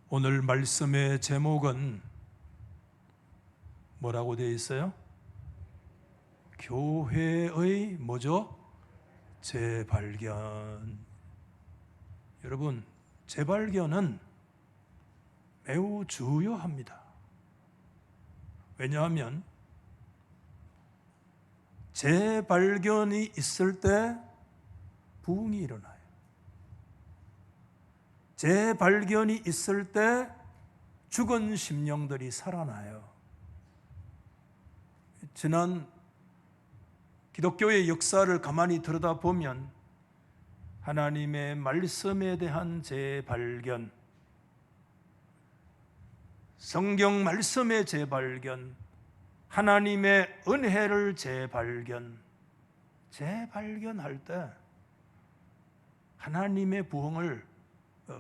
오늘 말씀의 제목은 뭐라고 되어 있어요? 교회의 뭐죠? 재발견. 여러분, 재발견은 매우 중요합니다. 왜냐하면 재발견이 있을 때 부흥이 일어나요. 재발견이 있을 때 죽은 심령들이 살아나요. 지난 기독교의 역사를 가만히 들여다보면 하나님의 말씀에 대한 재발견, 성경 말씀의 재발견, 하나님의 은혜를 재발견할 때 하나님의 부흥을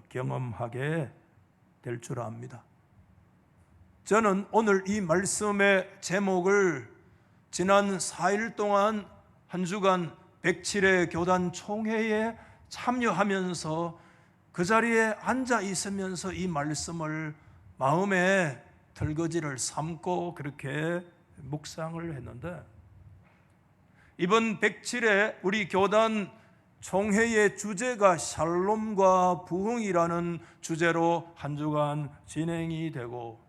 경험하게 될 줄 압니다. 저는 오늘 이 말씀의 제목을 지난 4일 동안 한 주간 107회 교단 총회에 참여하면서 그 자리에 앉아 있으면서 이 말씀을 마음에 들거지를 삼고 그렇게 묵상을 했는데, 이번 107회 우리 교단 총회의 주제가 샬롬과 부흥이라는 주제로 한 주간 진행이 되고,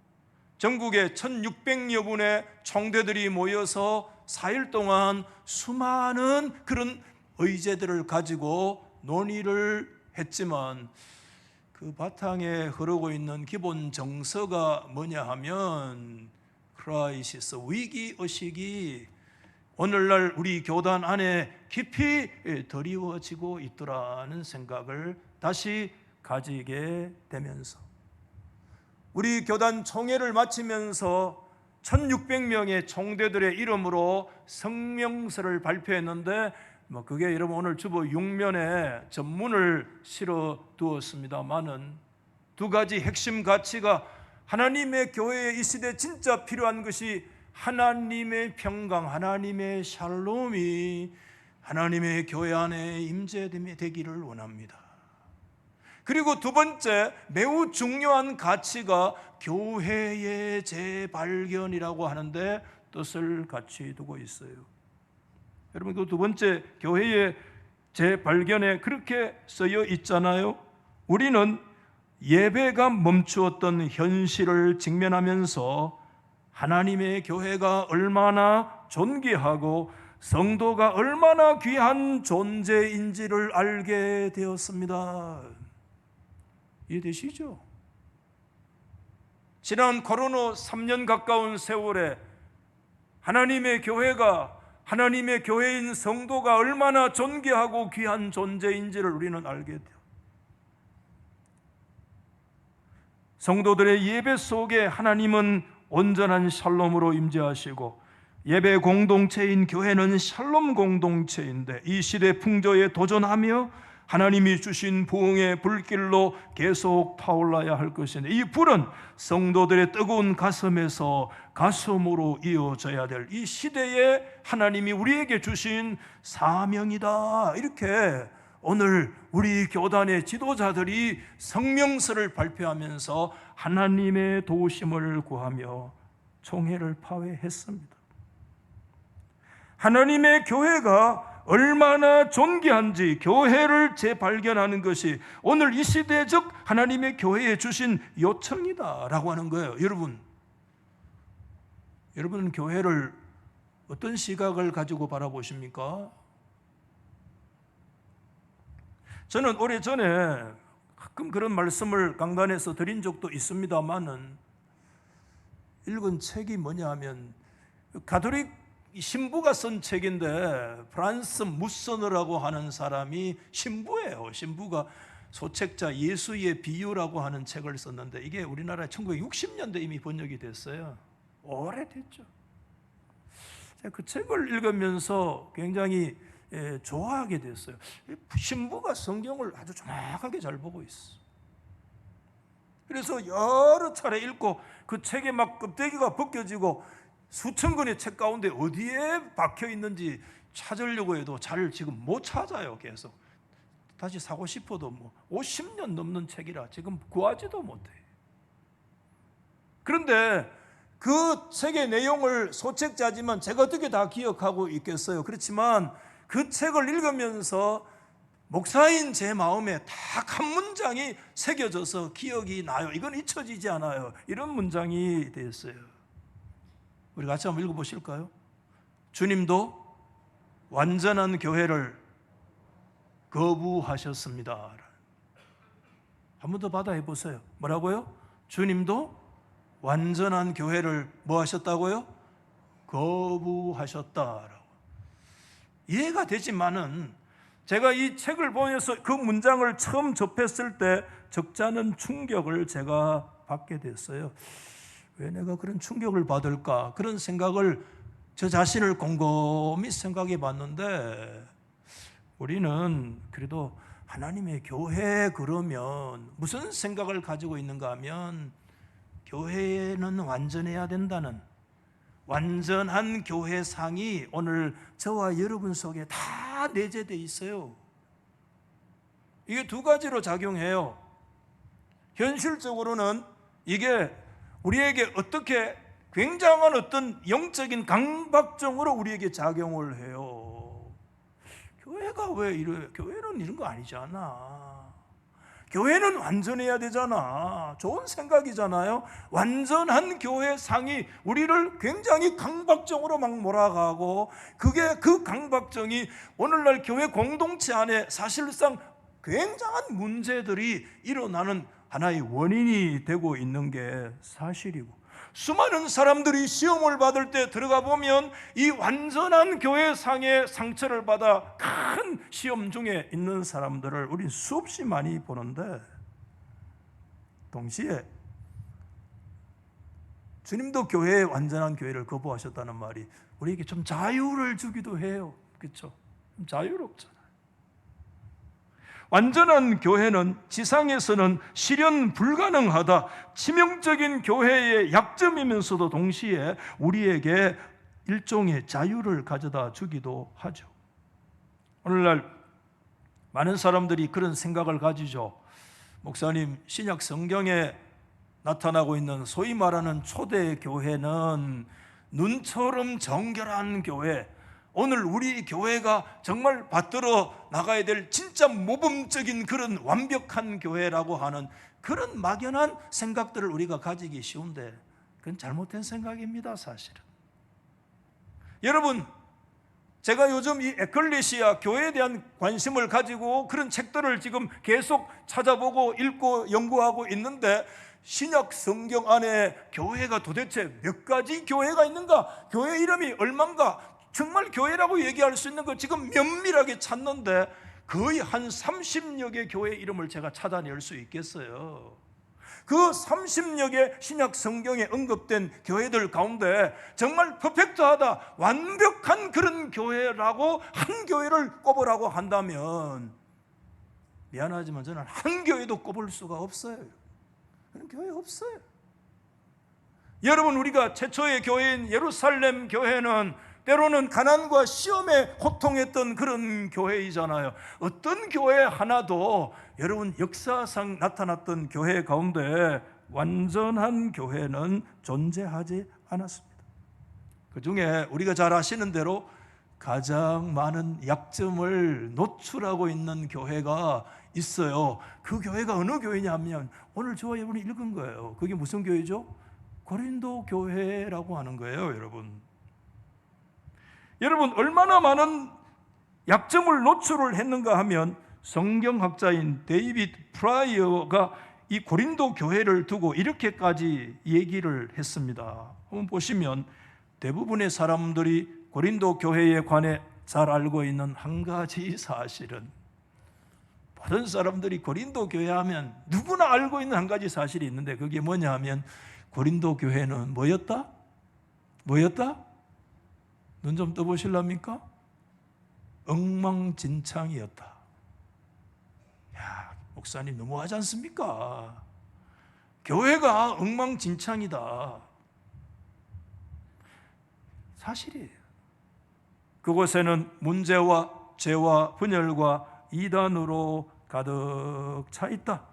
전국에 1600여 분의 총대들이 모여서 4일 동안 수많은 그런 의제들을 가지고 논의를 했지만, 그 바탕에 흐르고 있는 기본 정서가 뭐냐 하면 크라이시스, 위기의식이 오늘날 우리 교단 안에 깊이 드리워지고 있더라는 생각을 다시 가지게 되면서, 우리 교단 총회를 마치면서 1600명의 총대들의 이름으로 성명서를 발표했는데, 그게 여러분 오늘 주보 6면에 전문을 실어 두었습니다만은 두 가지 핵심 가치가, 하나님의 교회에 이 시대에 진짜 필요한 것이 하나님의 평강, 하나님의 샬롬이 하나님의 교회 안에 임재되기를 원합니다. 그리고 두 번째 매우 중요한 가치가 교회의 재발견이라고 하는데 뜻을 같이 두고 있어요. 여러분, 그 두 번째 교회의 재발견에 그렇게 쓰여 있잖아요. 우리는 예배가 멈추었던 현실을 직면하면서 하나님의 교회가 얼마나 존귀하고 성도가 얼마나 귀한 존재인지를 알게 되었습니다. 이해되시죠? 지난 코로나 3년 가까운 세월에 하나님의 교회가, 하나님의 교회인 성도가 얼마나 존귀하고 귀한 존재인지를 우리는 알게 돼요. 성도들의 예배 속에 하나님은 온전한 샬롬으로 임재하시고, 예배 공동체인 교회는 샬롬 공동체인데, 이 시대 풍조에 도전하며 하나님이 주신 부흥의 불길로 계속 타올라야 할 것인데, 이 불은 성도들의 뜨거운 가슴에서 가슴으로 이어져야 될 이 시대에 하나님이 우리에게 주신 사명이다. 이렇게 오늘 우리 교단의 지도자들이 성명서를 발표하면서 하나님의 도우심을 구하며 총회를 파회했습니다. 하나님의 교회가 얼마나 존귀한지 교회를 재발견하는 것이 오늘 이 시대, 즉 하나님의 교회에 주신 요청이다라고 하는 거예요. 여러분은 교회를 어떤 시각을 가지고 바라보십니까? 저는 오래전에 가끔 그런 말씀을 강단에서 드린 적도 있습니다만은, 읽은 책이 뭐냐 하면 가톨릭 신부가 쓴 책인데, 프란스 무서너라고 하는 사람이 신부예요. 신부가 소책자 예수의 비유라고 하는 책을 썼는데, 이게 우리나라에 1960년대 이미 번역이 됐어요. 오래됐죠. 그 책을 읽으면서 굉장히 좋아하게 됐어요. 신부가 성경을 아주 정확하게 잘 보고 있어. 그래서 여러 차례 읽고 그 책에 막 껍데기가 벗겨지고 수천 권의 책 가운데 어디에 박혀 있는지 찾으려고 해도 잘 지금 못 찾아요. 계속 다시 사고 싶어도 50년 넘는 책이라 지금 구하지도 못해. 그런데 그 책의 내용을 소책자지만 제가 어떻게 다 기억하고 있겠어요. 그렇지만 그 책을 읽으면서 목사인 제 마음에 딱 한 문장이 새겨져서 기억이 나요. 이건 잊혀지지 않아요. 이런 문장이 되었어요. 우리 같이 한번 읽어보실까요? 주님도 완전한 교회를 거부하셨습니다. 한 번 더 받아해 보세요. 뭐라고요? 주님도 완전한 교회를 뭐 하셨다고요? 거부하셨다라고. 이해가 되지만은 제가 이 책을 보면서 그 문장을 처음 접했을 때 적잖은 충격을 제가 받게 됐어요. 왜 내가 그런 충격을 받을까? 그런 생각을 저 자신을 곰곰이 생각해 봤는데, 우리는 그래도 하나님의 교회 그러면 무슨 생각을 가지고 있는가 하면, 교회는 완전해야 된다는 완전한 교회상이 오늘 저와 여러분 속에 다 내재되어 있어요. 이게 두 가지로 작용해요. 현실적으로는 이게 우리에게 어떻게 굉장한 어떤 영적인 강박증으로 우리에게 작용을 해요. 교회가 왜 이래? 교회는 이런 거 아니잖아. 교회는 완전해야 되잖아. 좋은 생각이잖아요. 완전한 교회 상이 우리를 굉장히 강박증으로 막 몰아가고, 그게 그 강박증이 오늘날 교회 공동체 안에 사실상 굉장한 문제들이 일어나는 하나의 원인이 되고 있는 게 사실이고, 수많은 사람들이 시험을 받을 때 들어가 보면 이 완전한 교회상의 상처를 받아 큰 시험 중에 있는 사람들을 우린 수없이 많이 보는데, 동시에 주님도 교회의 완전한 교회를 거부하셨다는 말이 우리에게 좀 자유를 주기도 해요. 그렇죠? 좀 자유롭잖아요. 완전한 교회는 지상에서는 실현 불가능하다, 치명적인 교회의 약점이면서도 동시에 우리에게 일종의 자유를 가져다 주기도 하죠. 오늘날 많은 사람들이 그런 생각을 가지죠. 목사님, 신약 성경에 나타나고 있는 소위 말하는 초대 교회는 눈처럼 정결한 교회, 오늘 우리 교회가 정말 받들어 나가야 될 진짜 모범적인 그런 완벽한 교회라고 하는 그런 막연한 생각들을 우리가 가지기 쉬운데, 그건 잘못된 생각입니다. 사실은 여러분, 제가 요즘 이 에클레시아 교회에 대한 관심을 가지고 그런 책들을 지금 계속 찾아보고 읽고 연구하고 있는데, 신약 성경 안에 교회가 도대체 몇 가지 교회가 있는가, 교회 이름이 얼만가, 정말 교회라고 얘기할 수 있는 거 지금 면밀하게 찾는데 거의 한 30여 개 교회 이름을 제가 찾아낼 수 있겠어요. 그 30여 개 신약 성경에 언급된 교회들 가운데 정말 퍼펙트하다, 완벽한 그런 교회라고 한 교회를 꼽으라고 한다면, 미안하지만 저는 한 교회도 꼽을 수가 없어요. 그런 교회 없어요. 여러분, 우리가 최초의 교회인 예루살렘 교회는 때로는 가난과 시험에 고통했던 그런 교회이잖아요. 어떤 교회 하나도 여러분 역사상 나타났던 교회 가운데 완전한 교회는 존재하지 않았습니다. 그 중에 우리가 잘 아시는 대로 가장 많은 약점을 노출하고 있는 교회가 있어요. 그 교회가 어느 교회냐면 오늘 저와 여러분이 읽은 거예요. 그게 무슨 교회죠? 고린도 교회라고 하는 거예요. 여러분, 얼마나 많은 약점을 노출을 했는가 하면 성경학자인 데이비드 프라이어가 이 고린도 교회를 두고 이렇게까지 얘기를 했습니다. 한번 보시면 대부분의 사람들이 고린도 교회에 관해 잘 알고 있는 한 가지 사실은, 모든 사람들이 고린도 교회 하면 누구나 알고 있는 한 가지 사실이 있는데, 그게 뭐냐 하면 고린도 교회는 뭐였다? 눈 좀 떠보실랍니까? 엉망진창이었다. 야, 목사님 너무하지 않습니까? 교회가 엉망진창이다. 사실이에요. 그곳에는 문제와 죄와 분열과 이단으로 가득 차 있다.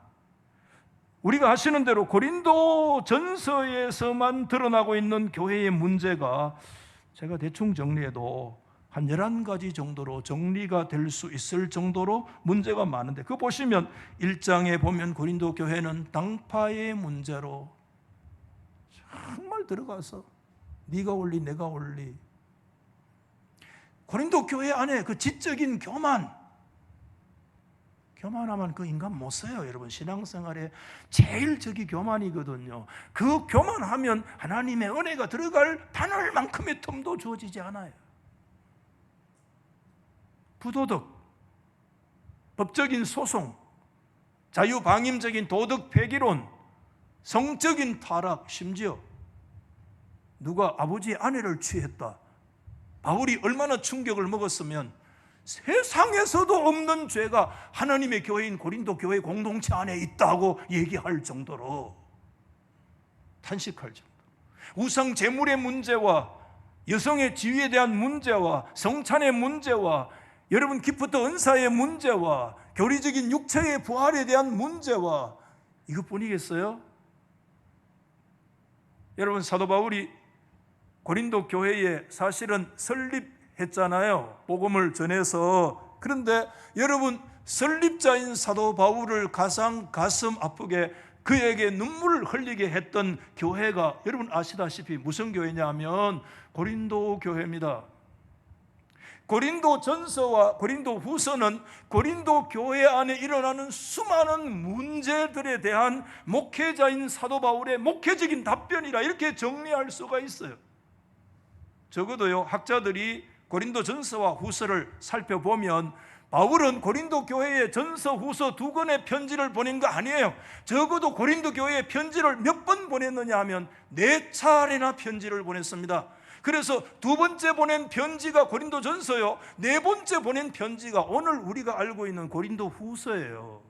우리가 아시는 대로 고린도 전서에서만 드러나고 있는 교회의 문제가 제가 대충 정리해도 한 11가지 정도로 정리가 될 수 있을 정도로 문제가 많은데, 그거 보시면 1장에 보면 고린도 교회는 당파의 문제로 정말 들어가서 네가 올리 내가 올리, 고린도 교회 안에 그 지적인 교만하면 그 인간 못 써요. 여러분, 신앙생활에 제일 적이 교만이거든요. 그 교만하면 하나님의 은혜가 들어갈 바늘만큼의 틈도 주어지지 않아요. 부도덕, 법적인 소송, 자유방임적인 도덕 폐기론, 성적인 타락, 심지어 누가 아버지 아내를 취했다. 바울이 얼마나 충격을 먹었으면 세상에서도 없는 죄가 하나님의 교회인 고린도 교회 공동체 안에 있다고 얘기할 정도로 탄식할 정도. 우상 제물의 문제와 여성의 지위에 대한 문제와 성찬의 문제와 여러분 기프트 은사의 문제와 교리적인 육체의 부활에 대한 문제와 이것뿐이겠어요? 여러분, 사도 바울이 고린도 교회에 사실은 설립했잖아요. 복음을 전해서. 그런데 여러분, 설립자인 사도 바울을 가장 가슴 아프게 그에게 눈물을 흘리게 했던 교회가 여러분 아시다시피 무슨 교회냐 하면 고린도 교회입니다. 고린도 전서와 고린도 후서는 고린도 교회 안에 일어나는 수많은 문제들에 대한 목회자인 사도 바울의 목회적인 답변이라 이렇게 정리할 수가 있어요. 적어도요, 학자들이 고린도 전서와 후서를 살펴보면 바울은 고린도 교회에 전서 후서 2권의 편지를 보낸 거 아니에요. 적어도 고린도 교회에 편지를 몇 번 보냈느냐 하면 4차례나 편지를 보냈습니다. 그래서 2번째 보낸 편지가 고린도 전서요, 4번째 보낸 편지가 오늘 우리가 알고 있는 고린도 후서예요.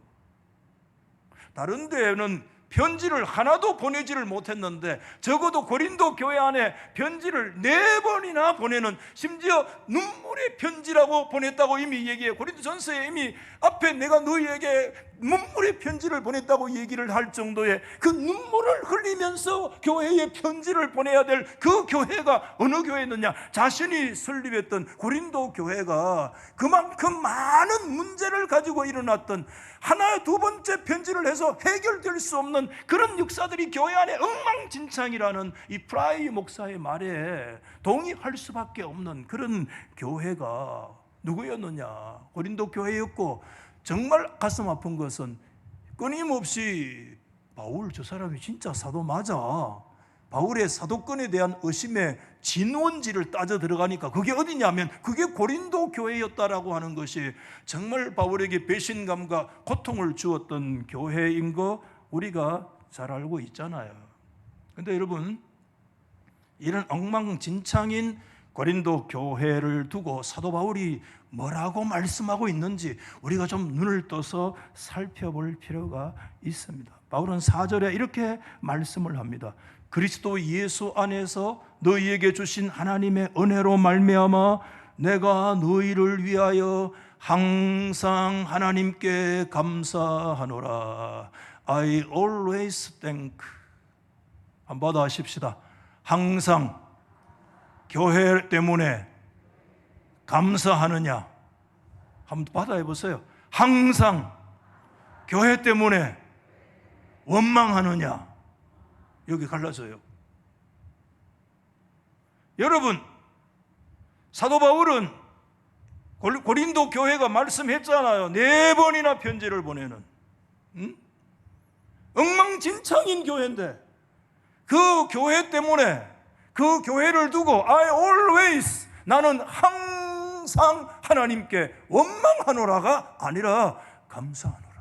다른 데에는 편지를 하나도 보내지를 못했는데 적어도 고린도 교회 안에 편지를 4번이나 보내는, 심지어 눈물의 편지라고 보냈다고 이미 얘기해요. 고린도 전서에 이미 앞에 내가 너희에게 눈물의 편지를 보냈다고 얘기를 할 정도의 그 눈물을 흘리면서 교회에 편지를 보내야 될 그 교회가 어느 교회였느냐? 자신이 설립했던 고린도 교회가 그만큼 많은 문제를 가지고 일어났던, 하나 2번째 편지를 해서 해결될 수 없는 그런 역사들이 교회 안에 엉망진창이라는 이 프라이 목사의 말에 동의할 수밖에 없는 그런 교회가 누구였느냐? 고린도 교회였고, 정말 가슴 아픈 것은 끊임없이 바울 저 사람이 진짜 사도 맞아? 바울의 사도권에 대한 의심의 진원지를 따져 들어가니까 그게 어디냐면 그게 고린도 교회였다라고 하는 것이 정말 바울에게 배신감과 고통을 주었던 교회인 거 우리가 잘 알고 있잖아요. 그런데 여러분, 이런 엉망진창인 고린도 교회를 두고 사도 바울이 뭐라고 말씀하고 있는지 우리가 좀 눈을 떠서 살펴볼 필요가 있습니다. 바울은 4절에 이렇게 말씀을 합니다. 그리스도 예수 안에서 너희에게 주신 하나님의 은혜로 말미암아 내가 너희를 위하여 항상 하나님께 감사하노라. I always thank. 한번 더 하십시다. 항상 교회 때문에 감사하느냐? 한번 받아해 보세요. 항상 교회 때문에 원망하느냐? 여기 갈라져요. 여러분, 사도 바울은 고린도 교회가 말씀했잖아요. 4번이나 편지를 보내는 엉망진창인 교회인데 그 교회 때문에, 그 교회를 두고 I always, 나는 항상 하나님께 원망하노라가 아니라 감사하노라.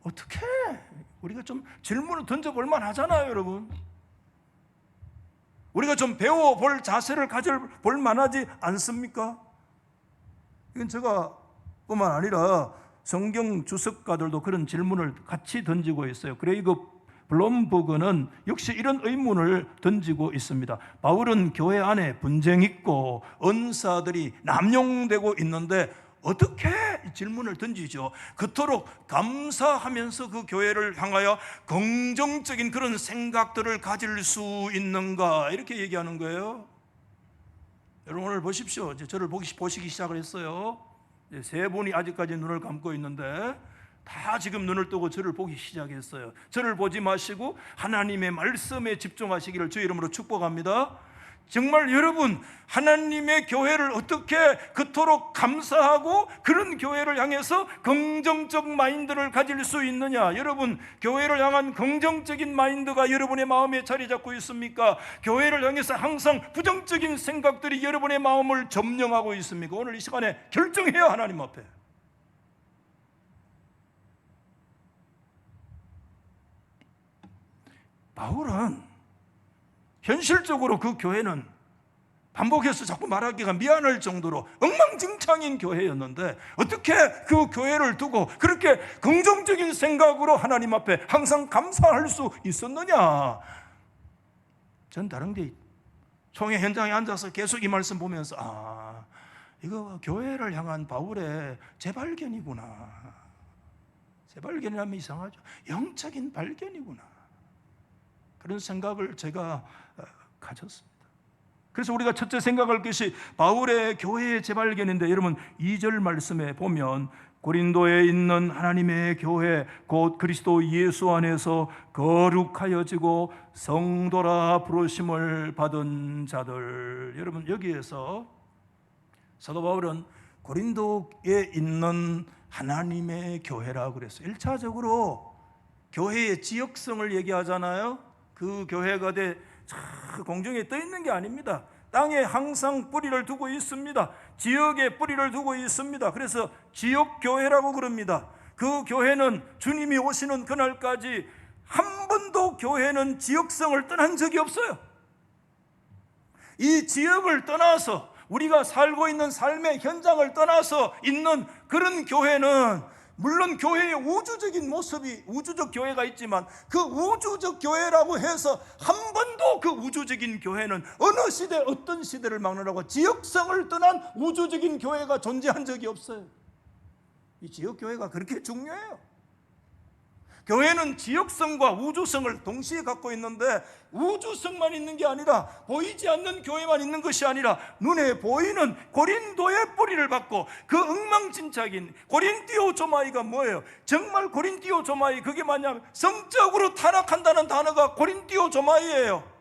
어떻게 우리가 좀 질문을 던져볼 만하잖아요, 여러분. 우리가 좀 배워볼 자세를 가져볼 만하지 않습니까? 이건 제가 뿐만 아니라 성경 주석가들도 그런 질문을 같이 던지고 있어요. 그레이그 블롬버그는 역시 이런 의문을 던지고 있습니다. 바울은 교회 안에 분쟁이 있고 은사들이 남용되고 있는데 어떻게 질문을 던지죠. 그토록 감사하면서 그 교회를 향하여 긍정적인 그런 생각들을 가질 수 있는가, 이렇게 얘기하는 거예요. 여러분 오늘 보십시오. 이제 저를 보시기 시작을 했어요. 세 분이 아직까지 눈을 감고 있는데 다 지금 눈을 뜨고 저를 보기 시작했어요. 저를 보지 마시고 하나님의 말씀에 집중하시기를 주 이름으로 축복합니다. 정말 여러분, 하나님의 교회를 어떻게 그토록 감사하고 그런 교회를 향해서 긍정적 마인드를 가질 수 있느냐? 여러분, 교회를 향한 긍정적인 마인드가 여러분의 마음에 자리 잡고 있습니까? 교회를 향해서 항상 부정적인 생각들이 여러분의 마음을 점령하고 있습니까? 오늘 이 시간에 결정해야 하나님 앞에. 바울은 현실적으로 그 교회는 반복해서 자꾸 말하기가 미안할 정도로 엉망진창인 교회였는데 어떻게 그 교회를 두고 그렇게 긍정적인 생각으로 하나님 앞에 항상 감사할 수 있었느냐? 전 다른 게 총회 현장에 앉아서 계속 이 말씀 보면서 이거 교회를 향한 바울의 재발견이구나. 재발견이라면 이상하죠. 영적인 발견이구나. 그런 생각을 제가 가졌습니다. 그래서 우리가 첫째 생각할 것이 바울의 교회의 재발견인데, 여러분 2절 말씀에 보면 고린도에 있는 하나님의 교회 곧 그리스도 예수 안에서 거룩하여지고 성도라 부르심을 받은 자들. 여러분 여기에서 사도 바울은 고린도에 있는 하나님의 교회라고 그랬어요. 1차적으로 교회의 지역성을 얘기하잖아요. 그 교회가 공중에 떠 있는 게 아닙니다. 땅에 항상 뿌리를 두고 있습니다. 지역에 뿌리를 두고 있습니다. 그래서 지역교회라고 그럽니다. 그 교회는 주님이 오시는 그날까지 한 번도 교회는 지역성을 떠난 적이 없어요. 이 지역을 떠나서 우리가 살고 있는 삶의 현장을 떠나서 있는 그런 교회는, 물론 교회의 우주적인 모습이, 우주적 교회가 있지만 그 우주적 교회라고 해서 한 번도 그 우주적인 교회는 어느 시대 어떤 시대를 막느라고 지역성을 떠난 우주적인 교회가 존재한 적이 없어요. 이 지역교회가 그렇게 중요해요. 교회는 지역성과 우주성을 동시에 갖고 있는데, 우주성만 있는 게 아니라, 보이지 않는 교회만 있는 것이 아니라 눈에 보이는 고린도의 뿌리를 받고, 그 엉망진창인 고린티오 조마이가 뭐예요? 정말 고린티오 조마이, 그게 뭐냐면 성적으로 타락한다는 단어가 고린티오 조마이예요.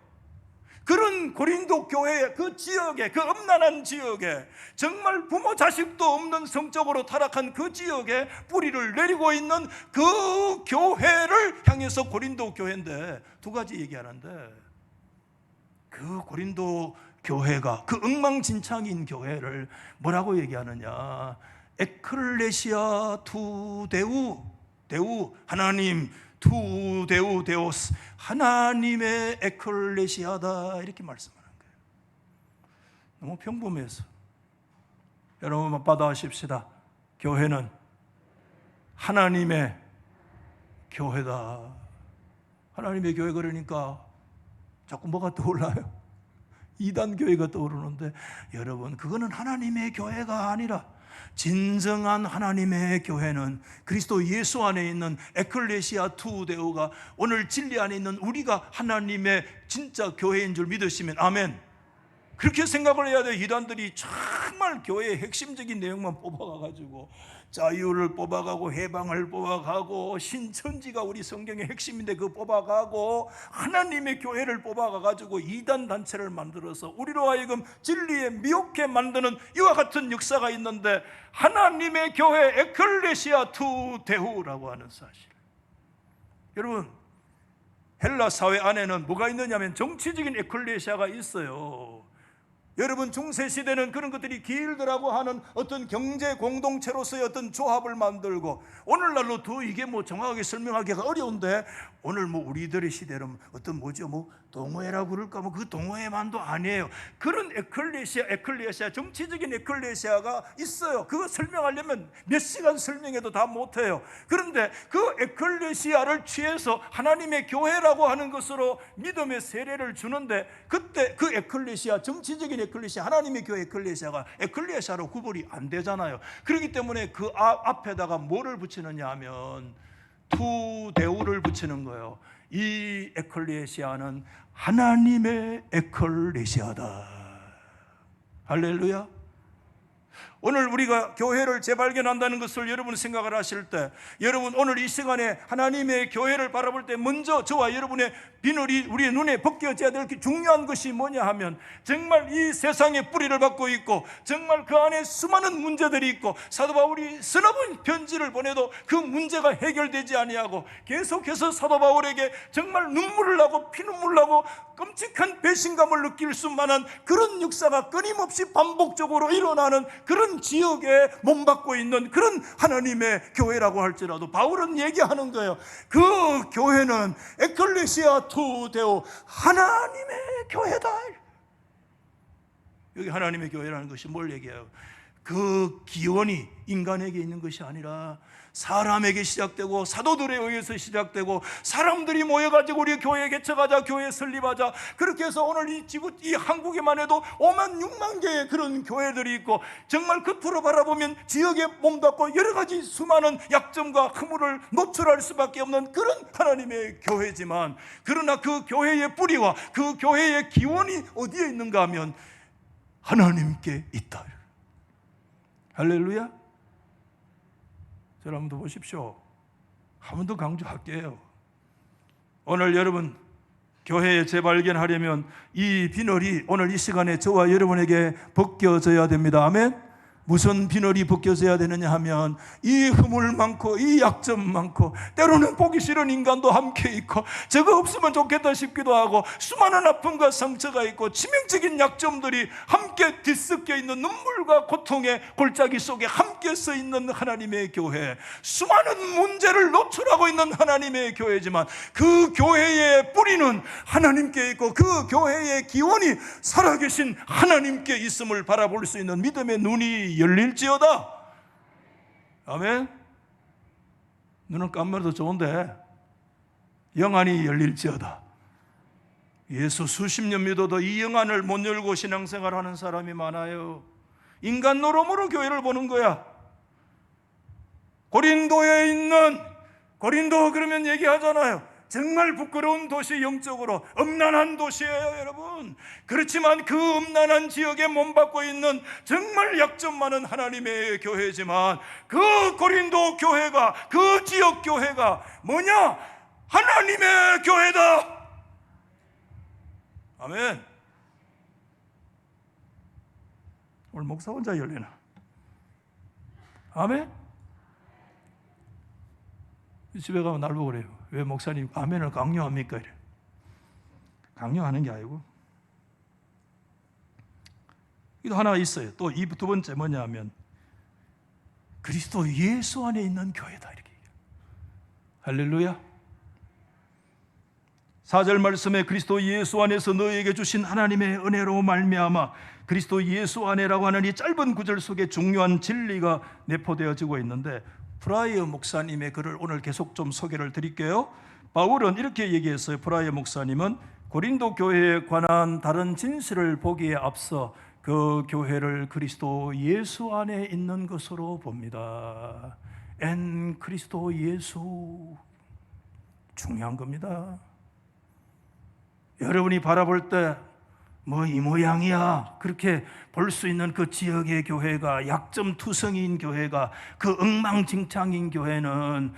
그런 고린도 교회의 그 지역에, 그 음란한 지역에, 정말 부모 자식도 없는 성적으로 타락한 그 지역에 뿌리를 내리고 있는 그 교회를 향해서 고린도 교회인데, 두 가지 얘기하는데, 그 고린도 교회가, 그 엉망진창인 교회를 뭐라고 얘기하느냐? 에클레시아 투 데우, 데우 하나님, 투 데우 데오스 하나님의 에클레시아다, 이렇게 말씀하는 거예요. 너무 평범해서 여러분 받아하십시다. 교회는 하나님의 교회다. 하나님의 교회, 그러니까 자꾸 뭐가 떠올라요? 이단 교회가 떠오르는데, 여러분 그거는 하나님의 교회가 아니라 진정한 하나님의 교회는 그리스도 예수 안에 있는 에클레시아 투데오가 오늘 진리 안에 있는 우리가 하나님의 진짜 교회인 줄 믿으시면 아멘. 그렇게 생각을 해야 돼요. 이단들이 정말 교회의 핵심적인 내용만 뽑아가지고 자유를 뽑아가고 해방을 뽑아가고 신천지가 우리 성경의 핵심인데 그거 뽑아가고 하나님의 교회를 뽑아가가지고 이단 단체를 만들어서 우리로 하여금 진리에 미혹해 만드는 이와 같은 역사가 있는데, 하나님의 교회 에클레시아 투 데우라고 하는 사실. 여러분 헬라 사회 안에는 뭐가 있느냐면 정치적인 에클레시아가 있어요. 여러분 중세시대는 그런 것들이 길드라고 하는 어떤 경제 공동체로서의 어떤 조합을 만들고, 오늘날로 더 이게 뭐 정확하게 설명하기가 어려운데, 오늘 뭐 우리들의 시대는 어떤 뭐죠, 뭐 동호회라고 그럴까, 뭐 그 동호회만도 아니에요. 그런 에클레시아 정치적인 에클레시아가 있어요. 그거 설명하려면 몇 시간 설명해도 다 못해요. 그런데 그 에클레시아를 취해서 하나님의 교회라고 하는 것으로 믿음의 세례를 주는데, 그때 그 에클레시아, 정치적인 에클레시아, 하나님의 교회 에클레시아가 에클레시아로 구분이 안 되잖아요. 그렇기 때문에 그 앞에다가 뭐를 붙이느냐 하면 투데우를 붙이는 거예요. 이 에클레시아는 하나님의 에클레시아다. 할렐루야. 오늘 우리가 교회를 재발견한다는 것을 여러분 생각을 하실 때, 여러분 오늘 이 시간에 하나님의 교회를 바라볼 때 먼저 저와 여러분의 비늘이 우리의 눈에 벗겨져야 될 중요한 것이 뭐냐 하면, 정말 이 세상에 뿌리를 받고 있고 정말 그 안에 수많은 문제들이 있고, 사도 바울이 서너 번 편지를 보내도 그 문제가 해결되지 아니하고 계속해서 사도 바울에게 정말 눈물을 나고 피눈물 나고 끔찍한 배신감을 느낄 수만한 그런 역사가 끊임없이 반복적으로 일어나는 그런 지역에 몸받고 있는 그런 하나님의 교회라고 할지라도 바울은 얘기하는 거예요. 그 교회는 에클레시아 투데오, 하나님의 교회다. 여기 하나님의 교회라는 것이 뭘 얘기해요? 그 기원이 인간에게 있는 것이 아니라 사람에게 시작되고 사도들에 의해서 시작되고 사람들이 모여가지고 우리 교회 개척하자, 교회 설립하자, 그렇게 해서 오늘 이 지구, 이 한국에만 해도 5만 6만 개의 그런 교회들이 있고, 정말 겉으로 바라보면 지역에 몸담고 여러 가지 수많은 약점과 허물을 노출할 수밖에 없는 그런 하나님의 교회지만, 그러나 그 교회의 뿌리와 그 교회의 기원이 어디에 있는가 하면 하나님께 있다. 할렐루야. 저를 한번 더 보십시오. 한 번 더 강조할게요. 오늘 여러분 교회에 재발견하려면 이 비늘이 오늘 이 시간에 저와 여러분에게 벗겨져야 됩니다. 아멘. 무슨 비늘이 벗겨져야 되느냐 하면, 이 허물 많고 이 약점 많고 때로는 보기 싫은 인간도 함께 있고 저거 없으면 좋겠다 싶기도 하고 수많은 아픔과 상처가 있고 치명적인 약점들이 함께 뒤섞여 있는 눈물과 고통의 골짜기 속에 함께 서 있는 하나님의 교회, 수많은 문제를 노출하고 있는 하나님의 교회지만 그 교회의 뿌리는 하나님께 있고 그 교회의 기원이 살아계신 하나님께 있음을 바라볼 수 있는 믿음의 눈이 열릴지어다. 아멘. 눈은 깜빡여도 좋은데 영안이 열릴지어다. 예수 수십 년 믿어도 이 영안을 못 열고 신앙생활하는 사람이 많아요. 인간 노름으로 교회를 보는 거야. 고린도에 있는, 고린도 그러면 얘기하잖아요. 정말 부끄러운 도시, 영적으로 음란한 도시예요, 여러분. 그렇지만 그 음란한 지역에 몸받고 있는 정말 약점 많은 하나님의 교회지만, 그 고린도 교회가, 그 지역 교회가 뭐냐? 하나님의 교회다. 아멘. 오늘 목사 혼자 열리나? 아멘. 집에 가면 날 보고 그래요. 왜 목사님 아멘을 강요합니까? 이래. 강요하는 게 아니고, 또 하나 있어요. 또 이 두 번째 뭐냐 하면 그리스도 예수 안에 있는 교회다, 이렇게 얘기해요. 할렐루야. 4절 말씀에 그리스도 예수 안에서 너희에게 주신 하나님의 은혜로 말미암아, 그리스도 예수 안에라고 하는 이 짧은 구절 속에 중요한 진리가 내포되어지고 있는데, 프라이어 목사님의 글을 오늘 계속 좀 소개를 드릴게요. 바울은 이렇게 얘기했어요. 프라이어 목사님은 고린도 교회에 관한 다른 진실을 보기에 앞서 그 교회를 그리스도 예수 안에 있는 것으로 봅니다. 엔 그리스도 예수, 중요한 겁니다. 여러분이 바라볼 때 뭐 이 모양이야 그렇게 볼 수 있는 그 지역의 교회가, 약점투성이인 교회가, 그 엉망진창인 교회는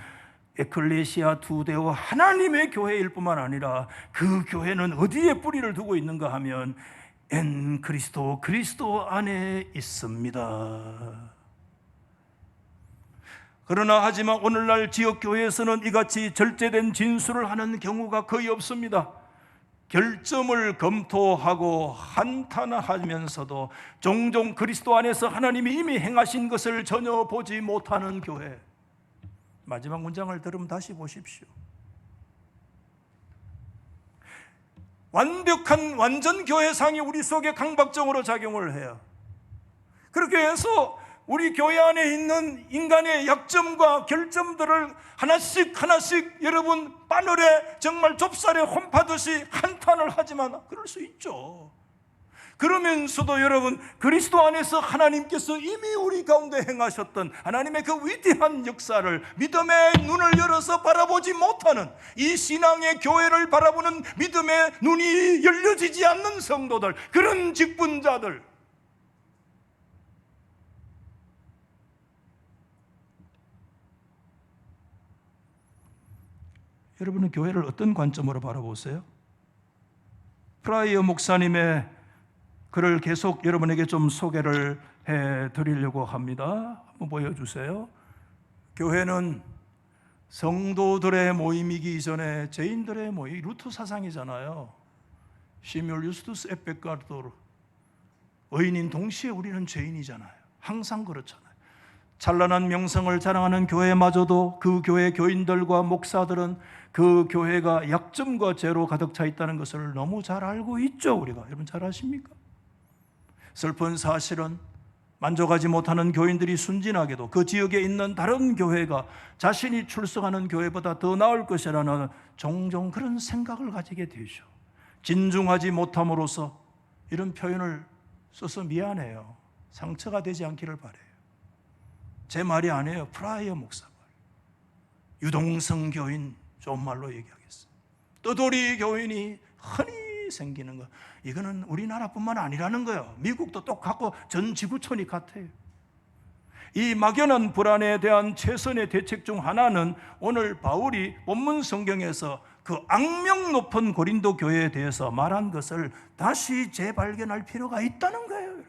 에클레시아 투데오, 하나님의 교회일 뿐만 아니라 그 교회는 어디에 뿌리를 두고 있는가 하면 엔 그리스도, 그리스도 안에 있습니다. 그러나 하지만 오늘날 지역교회에서는 이같이 절제된 진술을 하는 경우가 거의 없습니다. 결점을 검토하고 한탄하면서도 종종 그리스도 안에서 하나님이 이미 행하신 것을 전혀 보지 못하는 교회. 마지막 문장을 들으면 다시 보십시오. 완벽한 완전 교회상이 우리 속에 강박적으로 작용을 해요. 그렇게 해서 우리 교회 안에 있는 인간의 약점과 결점들을 하나씩 하나씩 여러분 바늘에 정말 좁쌀에 홈파듯이 한탄을 하지만 그럴 수 있죠. 그러면서도 여러분, 그리스도 안에서 하나님께서 이미 우리 가운데 행하셨던 하나님의 그 위대한 역사를 믿음의 눈을 열어서 바라보지 못하는, 이 신앙의 교회를 바라보는 믿음의 눈이 열려지지 않는 성도들, 그런 직분자들, 여러분은 교회를 어떤 관점으로 바라보세요? 프라이어 목사님의 글을 계속 여러분에게 좀 소개를 해드리려고 합니다. 한번 보여주세요. 교회는 성도들의 모임이기 전에 죄인들의 모임, 루터 사상이잖아요. 시뮬 유스투스 에페카르토르, 의인인 동시에 우리는 죄인이잖아요. 항상 그렇잖아요. 찬란한 명성을 자랑하는 교회마저도 그 교회 교인들과 목사들은 그 교회가 약점과 죄로 가득 차 있다는 것을 너무 잘 알고 있죠. 우리가, 여러분 잘 아십니까? 슬픈 사실은 만족하지 못하는 교인들이 순진하게도 그 지역에 있는 다른 교회가 자신이 출석하는 교회보다 더 나을 것이라는 종종 그런 생각을 가지게 되죠. 진중하지 못함으로써 이런 표현을 써서 미안해요. 상처가 되지 않기를 바라요. 제 말이 아니에요. 프라이어 목사 말. 유동성 교인, 좋은 말로 얘기하겠습니다. 떠돌이 교인이 흔히 생기는 거, 이거는 우리나라뿐만 아니라는 거예요. 미국도 똑같고 전 지구촌이 같아요. 이 막연한 불안에 대한 최선의 대책 중 하나는 오늘 바울이 본문 성경에서 그 악명 높은 고린도 교회에 대해서 말한 것을 다시 재발견할 필요가 있다는 거예요, 여러분.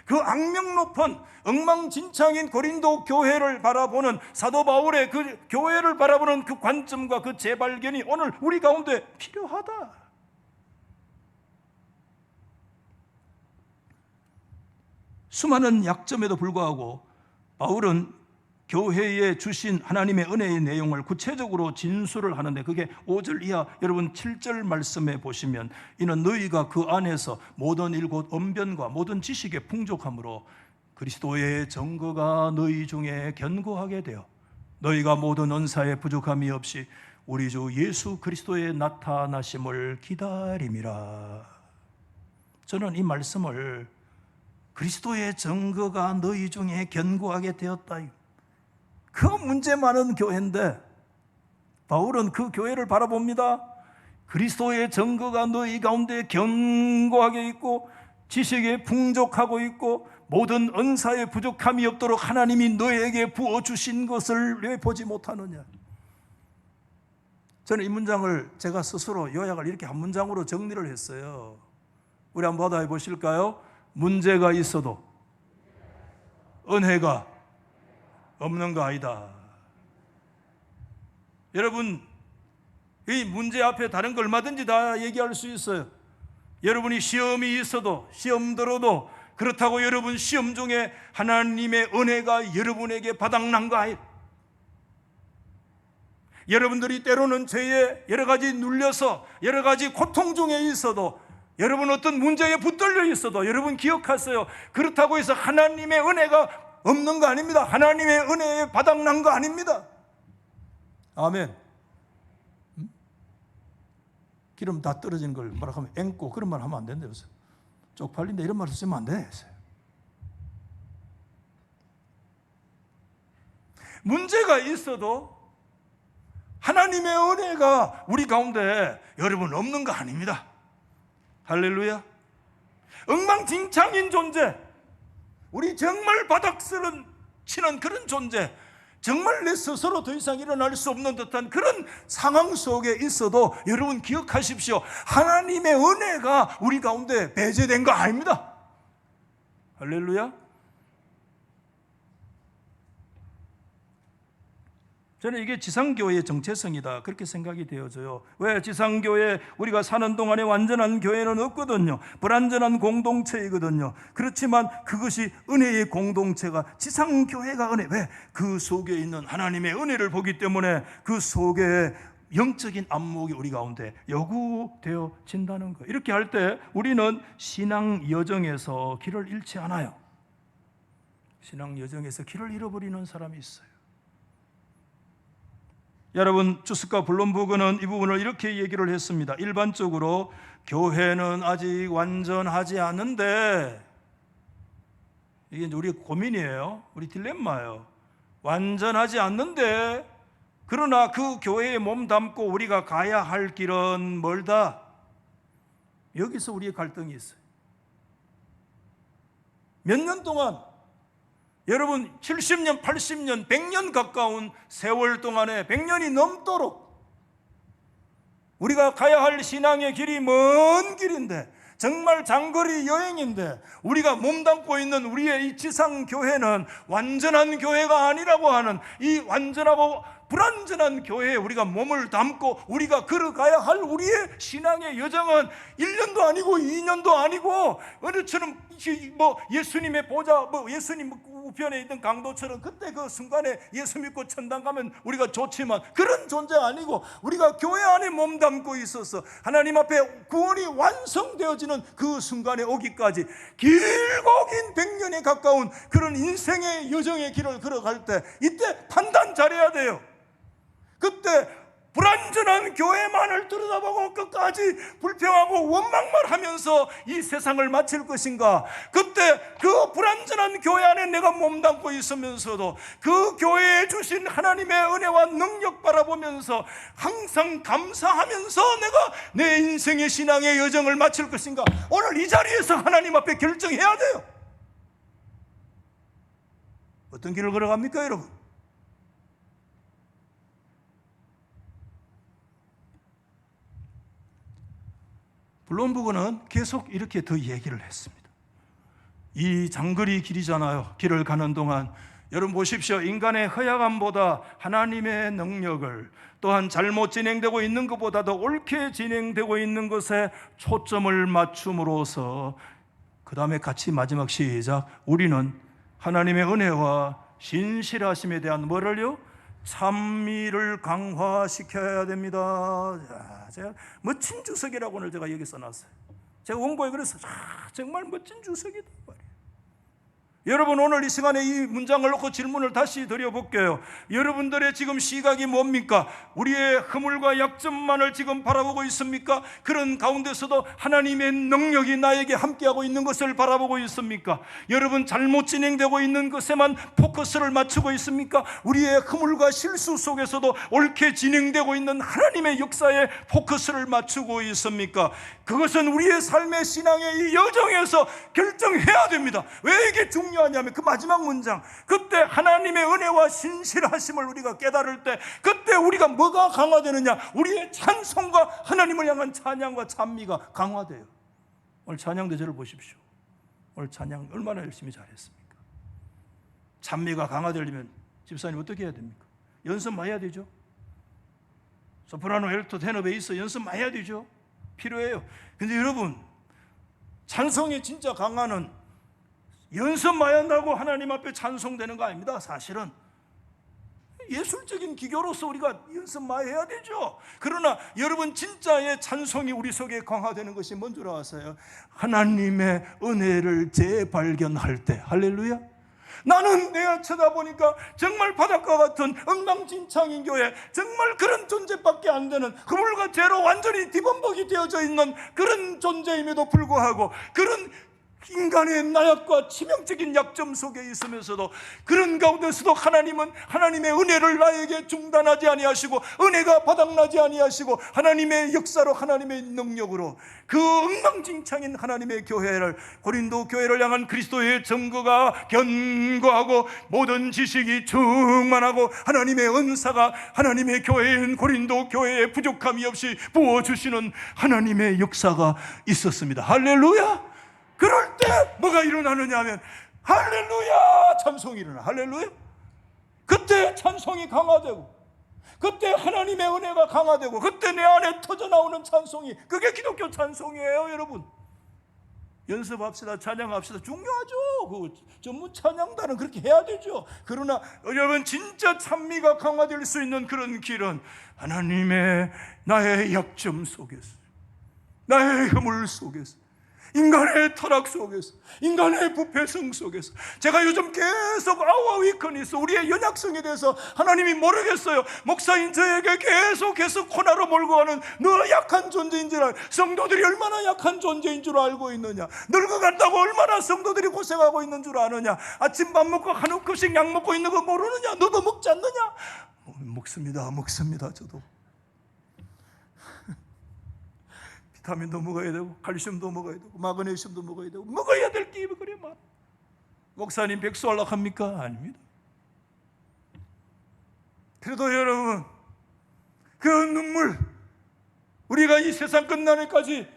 그 악명 높은 엉망진창인 고린도 교회를 바라보는 사도 바울의 그 교회를 바라보는 그 관점과 그 재발견이 오늘 우리 가운데 필요하다. 수많은 약점에도 불구하고 바울은 교회에 주신 하나님의 은혜의 내용을 구체적으로 진술을 하는데, 그게 5절 이하 여러분 7절 말씀에 보시면, 이는 너희가 그 안에서 모든 일 곧 언변과 모든 지식의 풍족함으로 그리스도의 증거가 너희 중에 견고하게 되어 너희가 모든 은사에 부족함이 없이 우리 주 예수 그리스도의 나타나심을 기다림이라. 저는 이 말씀을 그리스도의 증거가 너희 중에 견고하게 되었다, 그 문제 많은 교회인데 바울은 그 교회를 바라봅니다. 그리스도의 증거가 너희 가운데 견고하게 있고 지식에 풍족하고 있고 모든 은사에 부족함이 없도록 하나님이 너에게 부어주신 것을 왜 보지 못하느냐. 저는 이 문장을 제가 스스로 요약을 이렇게 한 문장으로 정리를 했어요. 우리 한번 받아 보실까요? 문제가 있어도 은혜가 없는 거 아니다. 여러분, 이 문제 앞에 다른 거 얼마든지 다 얘기할 수 있어요. 여러분이 시험이 있어도, 시험 들어도, 그렇다고 여러분 시험 중에 하나님의 은혜가 여러분에게 바닥난 거 아니에요. 여러분들이 때로는 죄에 여러 가지 눌려서 여러 가지 고통 중에 있어도, 여러분 어떤 문제에 붙들려 있어도 여러분 기억하세요. 그렇다고 해서 하나님의 은혜가 없는 거 아닙니다. 하나님의 은혜에 바닥난 거 아닙니다. 아멘. 기름 다 떨어진 걸 뭐라 하면 앵고, 그런 말 하면 안 된대요. 쪽팔린다 이런 말 쓰면 안 돼. 문제가 있어도 하나님의 은혜가 우리 가운데 여러분 없는 거 아닙니다. 할렐루야. 엉망진창인 존재, 우리 정말 바닥스런 치는 그런 존재, 정말 내 스스로 더 이상 일어날 수 없는 듯한 그런 상황 속에 있어도 여러분 기억하십시오. 하나님의 은혜가 우리 가운데 배제된 거 아닙니다. 할렐루야. 저는 이게 지상교회의 정체성이다, 그렇게 생각이 되어져요. 왜? 지상교회, 우리가 사는 동안에 완전한 교회는 없거든요. 불완전한 공동체이거든요. 그렇지만 그것이 은혜의 공동체가 지상교회가 은혜. 왜? 그 속에 있는 하나님의 은혜를 보기 때문에 그 속에 영적인 안목이 우리 가운데 요구되어진다는 거예요. 이렇게 할 때 우리는 신앙 여정에서 길을 잃지 않아요. 신앙 여정에서 길을 잃어버리는 사람이 있어요. 여러분, 주스카 블룸버그는 이 부분을 이렇게 얘기를 했습니다. 일반적으로 교회는 아직 완전하지 않은데, 이게 우리 고민이에요. 우리 딜레마예요. 완전하지 않는데, 그러나 그 교회에 몸담고 우리가 가야 할 길은 멀다. 여기서 우리의 갈등이 있어요. 몇 년 동안, 여러분 70년, 80년, 100년 가까운 세월 동안에 100년이 넘도록 우리가 가야 할 신앙의 길이 먼 길인데, 정말 장거리 여행인데, 우리가 몸담고 있는 우리의 이 지상교회는 완전한 교회가 아니라고 하는 이 완전하고 불완전한 교회에 우리가 몸을 담고 우리가 걸어가야 할 우리의 신앙의 여정은 1년도 아니고 2년도 아니고, 어느처럼 예수님의 보좌, 예수님 우편에 있던 강도처럼 그때 그 순간에 예수 믿고 천당 가면 우리가 좋지만 그런 존재 아니고, 우리가 교회 안에 몸 담고 있어서 하나님 앞에 구원이 완성되어지는 그 순간에 오기까지 길고 긴 100년에 가까운 그런 인생의 여정의 길을 걸어갈 때, 이때 판단 잘해야 돼요. 그때 불완전한 교회만을 들여다보고 끝까지 불평하고 원망만 하면서 이 세상을 마칠 것인가? 그때 그 불완전한 교회 안에 내가 몸담고 있으면서도 그 교회에 주신 하나님의 은혜와 능력 바라보면서 항상 감사하면서 내가 내 인생의 신앙의 여정을 마칠 것인가? 오늘 이 자리에서 하나님 앞에 결정해야 돼요. 어떤 길을 걸어갑니까, 여러분? 블룸버그는 계속 이렇게 더 얘기를 했습니다. 이 장거리 길이잖아요. 길을 가는 동안 여러분 보십시오. 인간의 허약함보다 하나님의 능력을, 또한 잘못 진행되고 있는 것보다도 옳게 진행되고 있는 것에 초점을 맞춤으로써, 그 다음에 같이 마지막 시작, 우리는 하나님의 은혜와 신실하심에 대한 뭐를요? 찬미를 강화시켜야 됩니다. 제가 멋진 주석이라고 오늘 제가 여기 써놨어요. 제가 원고에 그래서 정말 멋진 주석이다 말이에요. 여러분, 오늘 이 시간에 이 문장을 놓고 질문을 다시 드려볼게요. 여러분들의 지금 시각이 뭡니까? 우리의 허물과 약점만을 지금 바라보고 있습니까? 그런 가운데서도 하나님의 능력이 나에게 함께하고 있는 것을 바라보고 있습니까? 여러분, 잘못 진행되고 있는 것에만 포커스를 맞추고 있습니까? 우리의 허물과 실수 속에서도 옳게 진행되고 있는 하나님의 역사에 포커스를 맞추고 있습니까? 그것은 우리의 삶의 신앙의 이 여정에서 결정해야 됩니다. 왜 이게 중요하냐면, 그 마지막 문장, 그때 하나님의 은혜와 신실하심을 우리가 깨달을 때, 그때 우리가 뭐가 강화되느냐? 우리의 찬송과 하나님을 향한 찬양과 찬미가 강화돼요. 오늘 찬양 대절을 보십시오. 오늘 찬양 얼마나 열심히 잘했습니까? 찬미가 강화되려면 집사님 어떻게 해야 됩니까? 연습 많이 해야 되죠. 소프라노, 엘토, 테너, 베이스 연습 많이 해야 되죠. 필요해요. 근데 여러분, 찬송이 진짜 강화는 연습 많이 한다고 하나님 앞에 찬송되는 거 아닙니다. 사실은 예술적인 기교로서 우리가 연습 많이 해야 되죠. 그러나 여러분, 진짜의 찬송이 우리 속에 강화되는 것이 뭔 줄 아세요? 하나님의 은혜를 재발견할 때. 할렐루야. 나는 내가 쳐다보니까 정말 바닷가 같은 엉망진창인 교회, 정말 그런 존재밖에 안 되는, 그물과 죄로 완전히 뒤범벅이 되어져 있는 그런 존재임에도 불구하고, 그런 인간의 나약과 치명적인 약점 속에 있으면서도, 그런 가운데서도 하나님은 하나님의 은혜를 나에게 중단하지 아니하시고, 은혜가 바닥나지 아니하시고, 하나님의 역사로, 하나님의 능력으로 그 엉망진창인 하나님의 교회를, 고린도 교회를 향한 그리스도의 증거가 견고하고 모든 지식이 충만하고 하나님의 은사가 하나님의 교회인 고린도 교회에 부족함이 없이 부어주시는 하나님의 역사가 있었습니다. 할렐루야. 그럴 때 뭐가 일어나느냐 하면, 할렐루야, 찬송이 일어나. 할렐루야. 그때 찬송이 강화되고, 그때 하나님의 은혜가 강화되고, 그때 내 안에 터져나오는 찬송이, 그게 기독교 찬송이에요. 여러분, 연습합시다. 찬양합시다. 중요하죠. 그 전문 찬양단은 그렇게 해야 되죠. 그러나 여러분, 진짜 찬미가 강화될 수 있는 그런 길은 하나님의 나의 약점 속에서, 나의 허물 속에서, 인간의 타락 속에서, 인간의 부패성 속에서 제가 요즘 계속 아우아위컨에서 우리의 연약성에 대해서 하나님이 모르겠어요. 목사인 저에게 계속해서 코너로 몰고 가는 너 약한 존재인 줄 알, 성도들이 얼마나 약한 존재인 줄 알고 있느냐, 늙어간다고 얼마나 성도들이 고생하고 있는 줄 아느냐, 아침 밥 먹고 한 움큼씩 약 먹고 있는 거 모르느냐, 너도 먹지 않느냐? 먹습니다. 저도 비타민도 먹어야 되고 칼슘도 먹어야 되고 마그네슘도 먹어야 되고 먹어야 될 게 그래 막. 목사님 백수하려고 합니까? 아닙니다. 그래도 여러분, 그 눈물, 우리가 이 세상 끝나기까지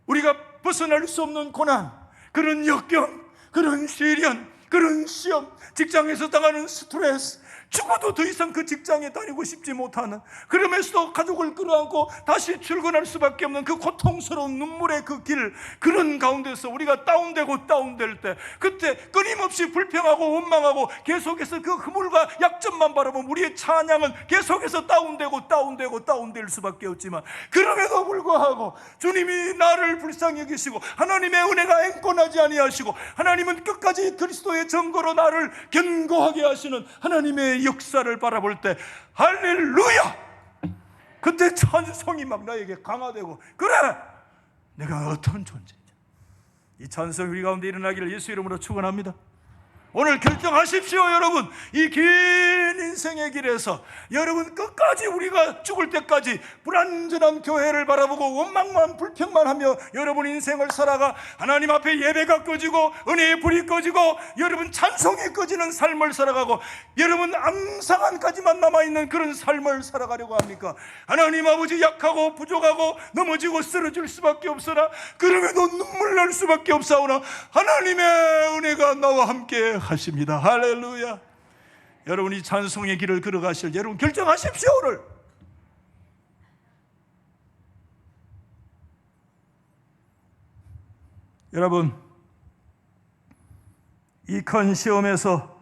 우리가 벗어날 수 없는 고난, 그런 역경, 그런 시련, 그런 시험, 직장에서 당하는 스트레스, 죽어도 더 이상 그 직장에 다니고 싶지 못하는, 그러면서도 가족을 끌어안고 다시 출근할 수밖에 없는 그 고통스러운 눈물의 그 길, 그런 가운데서 우리가 다운될 때, 그때 끊임없이 불평하고 원망하고 계속해서 그 허물과 약점만 바라보면 우리의 찬양은 계속해서 다운될 수밖에 없지만, 그럼에도 불구하고 주님이 나를 불쌍히 여기시고 하나님의 은혜가 앵권하지 아니하시고 하나님은 끝까지 그리스도의 증거로 나를 견고하게 하시는 하나님의 역사를 바라볼 때 할렐루야! 그때 찬송이 막 나에게 강화되고, 그래! 내가 어떤 존재인지, 이 찬송이 우리 가운데 일어나기를 예수 이름으로 축원합니다. 오늘 결정하십시오. 여러분, 이 긴 인생의 길에서 여러분 끝까지, 우리가 죽을 때까지 불완전한 교회를 바라보고 원망만 불평만 하며 여러분 인생을 살아가 하나님 앞에 예배가 꺼지고 은혜의 불이 꺼지고 여러분 찬송이 꺼지는 삶을 살아가고 여러분 앙상한까지만 남아있는 그런 삶을 살아가려고 합니까? 하나님 아버지, 약하고 부족하고 넘어지고 쓰러질 수밖에 없으나 그럼에도 눈물 날 수밖에 없사오나 하나님의 은혜가 나와 함께 하십니다. 할렐루야. 여러분, 이 찬송의 길을 걸어가실 여러분 결정하십시오. 오늘 여러분, 이 큰 시험에서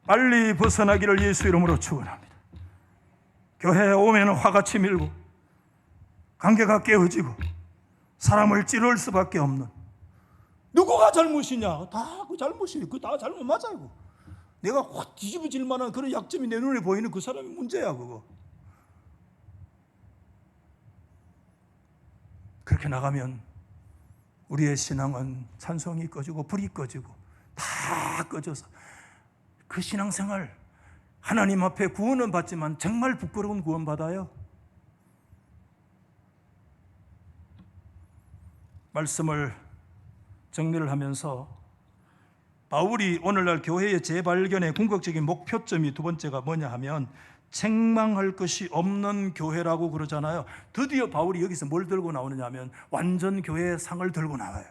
빨리 벗어나기를 예수 이름으로 축원합니다. 교회에 오면 화가 치밀고 관계가 깨어지고 사람을 찌를 수밖에 없는, 누구가 잘못이냐? 다 그 잘못이에요. 그 다 잘못 맞아요. 내가 확 뒤집어질 만한 그런 약점이 내 눈에 보이는 그 사람이 문제야, 그거. 그렇게 나가면 우리의 신앙은 찬송이 꺼지고 불이 꺼지고 다 꺼져서 그 신앙생활, 하나님 앞에 구원은 받지만 정말 부끄러운 구원 받아요. 말씀을 정리를 하면서 바울이 오늘날 교회의 재발견의 궁극적인 목표점이 두 번째가 뭐냐 하면 책망할 것이 없는 교회라고 그러잖아요. 드디어 바울이 여기서 뭘 들고 나오느냐 하면 완전 교회의 상을 들고 나와요.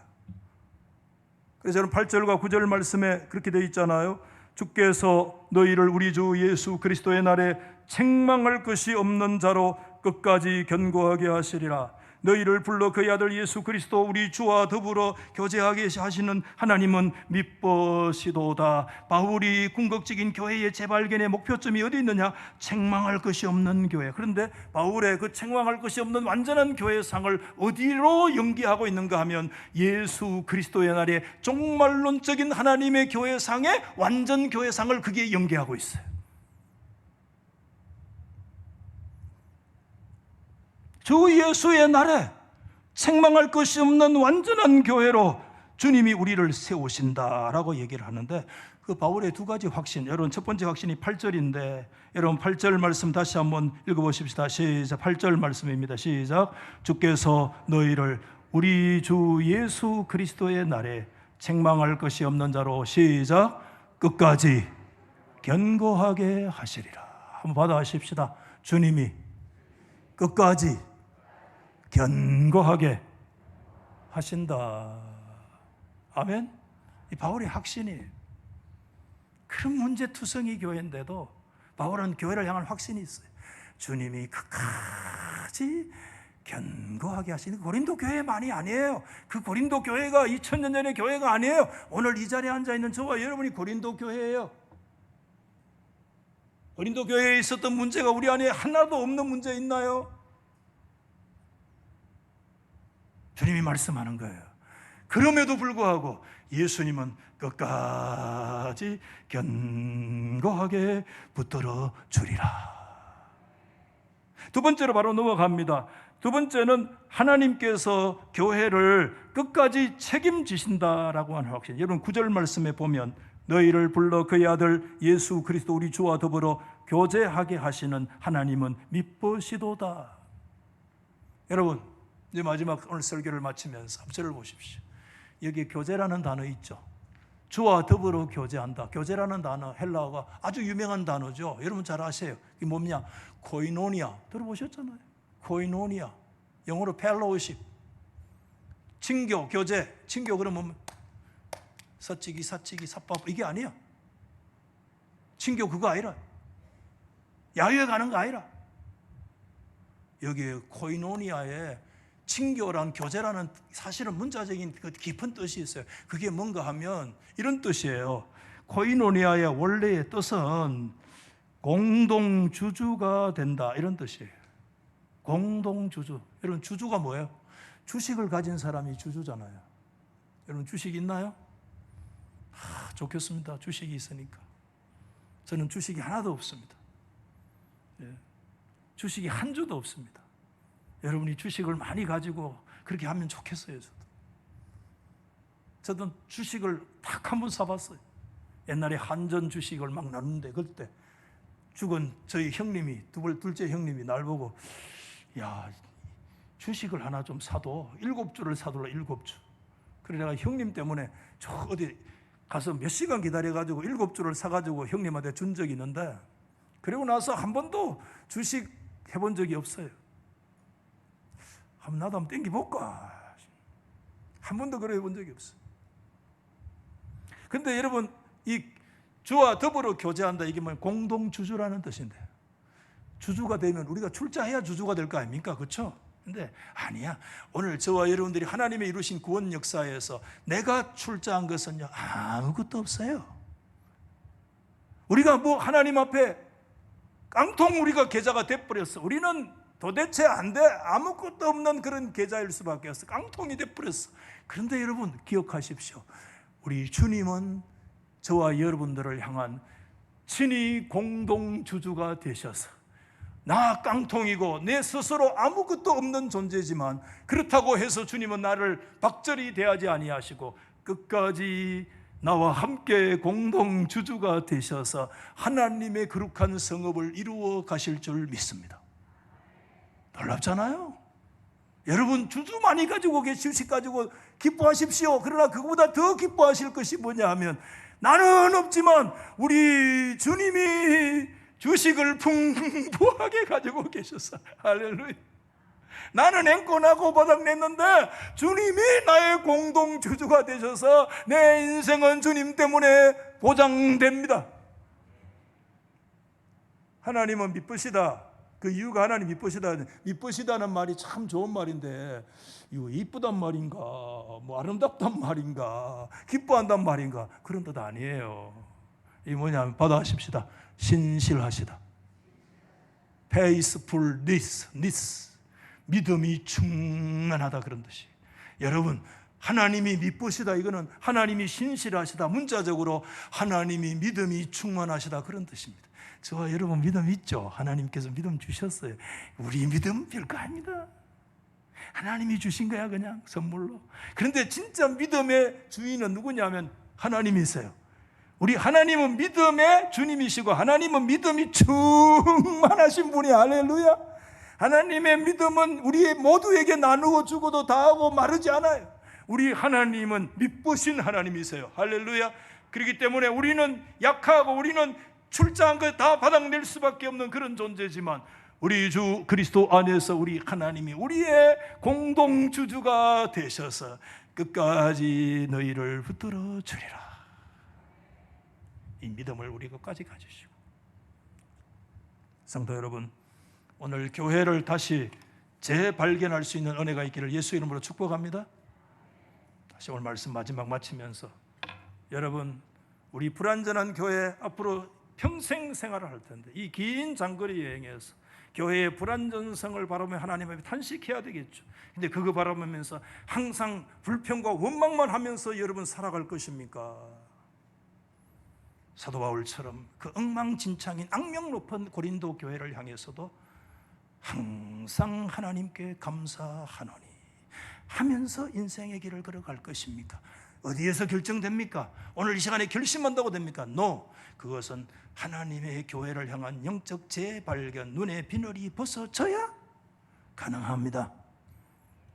그래서 저는 8절과 9절 말씀에 그렇게 되어 있잖아요. 주께서 너희를 우리 주 예수 그리스도의 날에 책망할 것이 없는 자로 끝까지 견고하게 하시리라. 너희를 불러 그의 아들 예수 그리스도 우리 주와 더불어 교제하게 하시는 하나님은 미쁘시도다. 바울이 궁극적인 교회의 재발견의 목표점이 어디 있느냐? 책망할 것이 없는 교회. 그런데 바울의 그 책망할 것이 없는 완전한 교회의 상을 어디로 연기하고 있는가 하면 예수 그리스도의 날에 종말론적인 하나님의 교회 상의 완전 교회 상을 그게 연기하고 있어요. 주 예수의 날에 책망할 것이 없는 완전한 교회로 주님이 우리를 세우신다라고 얘기를 하는데, 그 바울의 두 가지 확신, 여러분 첫 번째 확신이 8절인데 여러분 8절 말씀 다시 한번 읽어보십시다. 시작. 8절 말씀입니다. 시작. 주께서 너희를 우리 주 예수 그리스도의 날에 책망할 것이 없는 자로, 시작, 끝까지 견고하게 하시리라. 한번 받아하십시다. 주님이 끝까지 견고하게 하신다. 아멘. 이 바울의 확신이에요. 그런 문제투성이 교회인데도 바울은 교회를 향한 확신이 있어요. 주님이 끝까지 견고하게 하시는 고린도 교회만이 아니에요. 그 고린도 교회가 2000년 전의 교회가 아니에요. 오늘 이 자리에 앉아있는 저와 여러분이 고린도 교회예요. 고린도 교회에 있었던 문제가 우리 안에 하나도 없는 문제 있나요? 주님이 말씀하는 거예요. 그럼에도 불구하고 예수님은 끝까지 견고하게 붙들어 주리라. 두 번째로 바로 넘어갑니다. 두 번째는 하나님께서 교회를 끝까지 책임지신다라고 하는 확신. 여러분 9절 말씀에 보면 너희를 불러 그의 아들 예수 그리스도 우리 주와 더불어 교제하게 하시는 하나님은 미쁘시도다. 여러분 이제 마지막 오늘 설교를 마치면서 3절을 보십시오. 여기 교제라는 단어 있죠. 주와 더불어 교제한다. 교제라는 단어 헬라어가 아주 유명한 단어죠. 여러분 잘 아세요. 이게 뭡냐? 코이노니아 들어보셨잖아요. 코이노니아, 영어로 펠로우십, 친교, 교제. 친교 그러면 서치기, 사치기, 삽밥 이게 아니야. 친교 그거 아니라, 야유회 가는 거 아니라. 여기에 코이노니아에 친교란 교제라는 사실은 문자적인 그 깊은 뜻이 있어요. 그게 뭔가 하면 이런 뜻이에요. 코이노니아의 원래의 뜻은 공동주주가 된다 이런 뜻이에요. 공동주주. 여러분 주주가 뭐예요? 주식을 가진 사람이 주주잖아요. 여러분 주식 있나요? 좋겠습니다. 주식이 있으니까. 저는 주식이 하나도 없습니다. 주식이 한 주도 없습니다. 여러분이 주식을 많이 가지고 그렇게 하면 좋겠어요. 저도 주식을 딱 한 번 사봤어요. 옛날에 한전 주식을 막 나누는데 그때 죽은 저희 형님이, 둘째 형님이 날 보고 야 주식을 하나 좀 사도 7주를 사둘라 7주. 그래 내가 형님 때문에 저 어디 가서 몇 시간 기다려가지고 7주를 사가지고 형님한테 준 적이 있는데 그리고 나서 한 번도 주식 해본 적이 없어요. 나도 한번 땡겨볼까. 한 번도 그래 본 적이 없어요. 근데 여러분 이 주와 더불어 교제한다 이게 뭐 공동주주라는 뜻인데 주주가 되면 우리가 출자해야 주주가 될 거 아닙니까? 그렇죠? 근데 아니야. 오늘 저와 여러분들이 하나님의 이루신 구원 역사에서 내가 출자한 것은요 아무것도 없어요. 우리가 뭐 하나님 앞에 깡통 우리가 계좌가 돼버렸어. 우리는 도대체 안 돼. 아무것도 없는 그런 계좌일 수밖에 없어. 깡통이 돼버렸어. 그런데 여러분 기억하십시오. 우리 주님은 저와 여러분들을 향한 친히 공동주주가 되셔서 나 깡통이고 내 스스로 아무것도 없는 존재지만 그렇다고 해서 주님은 나를 박절히 대하지 아니하시고 끝까지 나와 함께 공동주주가 되셔서 하나님의 거룩한 성읍을 이루어 가실 줄 믿습니다. 놀랍잖아요. 여러분 주주 많이 가지고 주식 가지고 기뻐하십시오. 그러나 그거보다 더 기뻐하실 것이 뭐냐 하면 나는 없지만 우리 주님이 주식을 풍부하게 가지고 계셔서 할렐루야. 나는 앵꼬나고 바닥냈는데 주님이 나의 공동주주가 되셔서 내 인생은 주님 때문에 보장됩니다. 하나님은 미쁘시다. 그 이유가 하나님 미쁘시다는 말이 참 좋은 말인데 이거 이쁘단 말인가 뭐 아름답단 말인가 기뻐한단 말인가 그런 뜻 아니에요. 이 뭐냐면 받아하십시다. 신실하시다. faithfulness 믿음이 충만하다 그런 뜻이. 여러분 하나님이 미쁘시다 이거는 하나님이 신실하시다 문자적으로 하나님이 믿음이 충만하시다 그런 뜻입니다. 저와 여러분 믿음 있죠? 하나님께서 믿음 주셨어요. 우리 믿음 별거 아닙니다. 하나님이 주신 거야 그냥 선물로. 그런데 진짜 믿음의 주인은 누구냐면 하나님이세요. 우리 하나님은 믿음의 주님이시고 하나님은 믿음이 충만하신 분이 할렐루야. 하나님의 믿음은 우리 모두에게 나누어 주고도 다하고 마르지 않아요. 우리 하나님은 미쁘신 하나님이세요. 할렐루야. 그렇기 때문에 우리는 약하고 우리는 출자한 것 다 바닥낼 수밖에 없는 그런 존재지만 우리 주 그리스도 안에서 우리 하나님이 우리의 공동주주가 되셔서 끝까지 너희를 붙들어 주리라. 이 믿음을 우리 끝까지 가지시고 성도 여러분 오늘 교회를 다시 재발견할 수 있는 은혜가 있기를 예수 이름으로 축복합니다. 다시 오늘 말씀 마지막 마치면서 여러분 우리 불완전한 교회 앞으로 평생 생활을 할 텐데 이 긴 장거리 여행에서 교회의 불완전성을 바라보며 하나님 앞에 탄식해야 되겠죠. 근데 그거 바라보면서 항상 불평과 원망만 하면서 여러분 살아갈 것입니까? 사도 바울처럼 그 엉망진창인 악명 높은 고린도 교회를 향해서도 항상 하나님께 감사하노니 하면서 인생의 길을 걸어갈 것입니까? 어디에서 결정됩니까? 오늘 이 시간에 결심한다고 됩니까? No. 그것은 하나님의 교회를 향한 영적 재발견, 눈의 비늘이 벗어져야 가능합니다.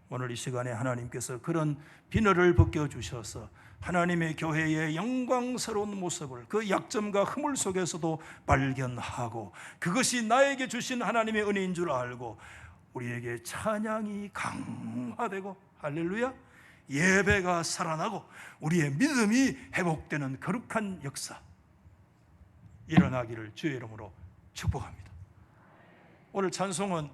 오늘 이 시간에 하나님께서 그런 비늘을 벗겨주셔서 하나님의 교회의 영광스러운 모습을 그 약점과 허물 속에서도 발견하고 그것이 나에게 주신 하나님의 은혜인 줄 알고 우리에게 찬양이 강화되고 할렐루야, 예배가 살아나고 우리의 믿음이 회복되는 거룩한 역사 일어나기를 주의 이름으로 축복합니다. 오늘 찬송은